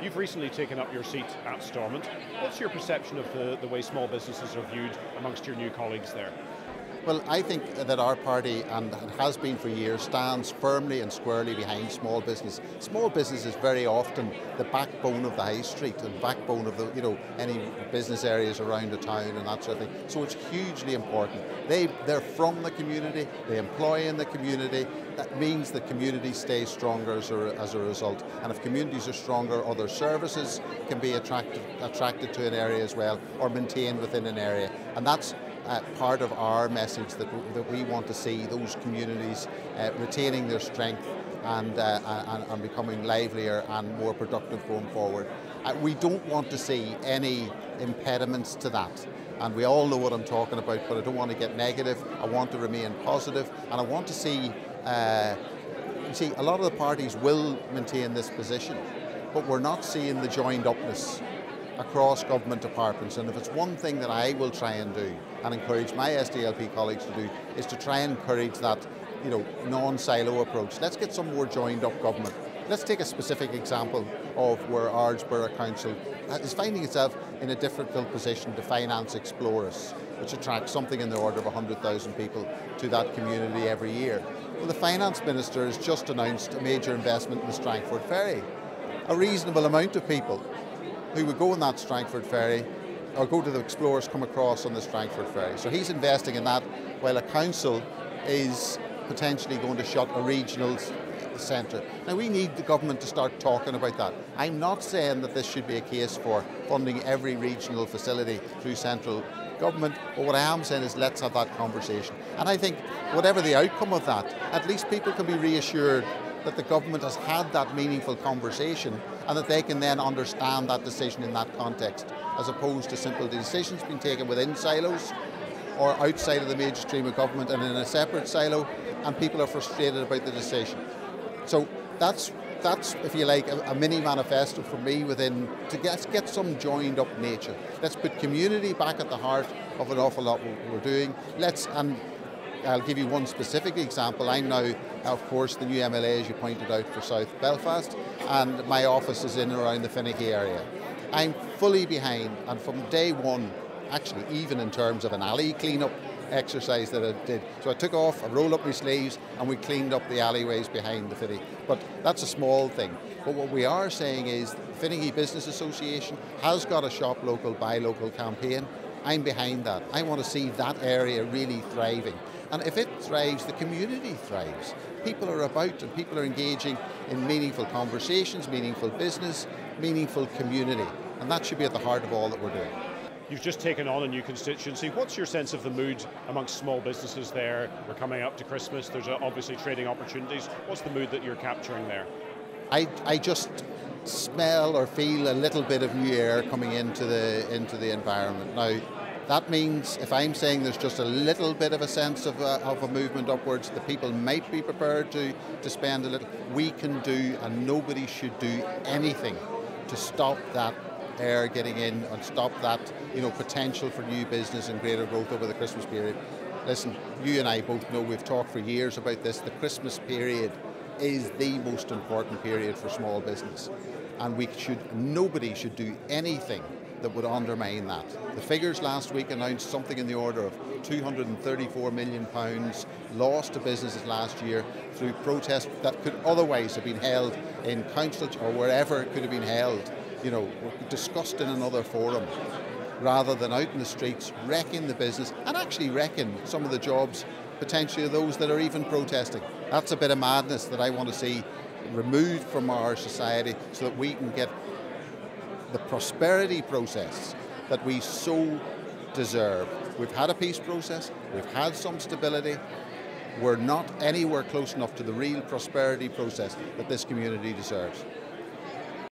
You've recently taken up your seat at Stormont. What's your perception of the way small businesses are viewed amongst your new colleagues there? Well, I think that our party, and it has been for years, stands firmly and squarely behind small business. Small business is very often the backbone of the high street and backbone of any business areas around the town and that sort of thing. So it's hugely important. They're from the community, they employ in the community. That means the community stays stronger as a result. And if communities are stronger, other services can be attracted to an area as well, or maintained within an area. And that's part of our message, that we want to see those communities retaining their strength and becoming livelier and more productive going forward. We don't want to see any impediments to that. And we all know what I'm talking about, but I don't want to get negative. I want to remain positive, and I want to see, a lot of the parties will maintain this position, but we're not seeing the joined upness across government departments. And if it's one thing that I will try and do and encourage my SDLP colleagues to do, is to try and encourage that non-silo approach. Let's get some more joined up government. Let's take a specific example of where Ards Borough Council is finding itself in a difficult position to finance Explorers, which attracts something in the order of 100,000 people to that community every year. Well, the Finance Minister has just announced a major investment in the Strangford Ferry. A reasonable amount of people who would go on that Strangford Ferry or go to the Explorers come across on the Strangford Ferry. So he's investing in that, while a council is potentially going to shut a regional centre. Now, we need the government to start talking about that. I'm not saying that this should be a case for funding every regional facility through central government, but what I am saying is let's have that conversation. And I think whatever the outcome of that, at least people can be reassured that the government has had that meaningful conversation and that they can then understand that decision in that context, as opposed to simple decisions being taken within silos or outside of the major stream of government and in a separate silo, and people are frustrated about the decision. So that's if you like, a mini manifesto for me to get some joined up nature. Let's put community back at the heart of an awful lot we're doing. And I'll give you one specific example. I'm now, of course, the new MLA, as you pointed out, for South Belfast, and my office is in and around the Fearghal area. I'm fully behind, and from day one, actually, even in terms of an alley clean-up exercise that I did. So I took off, I rolled up my sleeves, and we cleaned up the alleyways behind the Fearghal. But that's a small thing. But what we are saying is the Fearghal Business Association has got a shop local, buy local campaign. I'm behind that. I want to see that area really thriving. And if it thrives, the community thrives. People are about and people are engaging in meaningful conversations, meaningful business, meaningful community. And that should be at the heart of all that we're doing. You've just taken on a new constituency. What's your sense of the mood amongst small businesses there? We're coming up to Christmas. There's obviously trading opportunities. What's the mood that you're capturing there? I just smell or feel a little bit of new air coming into the environment. Now, that means if I'm saying there's just a little bit of a sense of a movement upwards, the people might be prepared to spend a little. We can do, and nobody should do anything to stop that air getting in and stop that potential for new business and greater growth over the Christmas period. Listen, you and I both know, we've talked for years about this. The Christmas period is the most important period for small business, and nobody should do anything that would undermine that. The figures last week announced something in the order of £234 million lost to businesses last year through protests that could otherwise have been held in council or wherever it could have been held, discussed in another forum, rather than out in the streets wrecking the business and actually wrecking some of the jobs, potentially those that are even protesting. That's a bit of madness that I want to see removed from our society, so that we can get the prosperity process that we so deserve. We've had a peace process, we've had some stability, we're not anywhere close enough to the real prosperity process that this community deserves.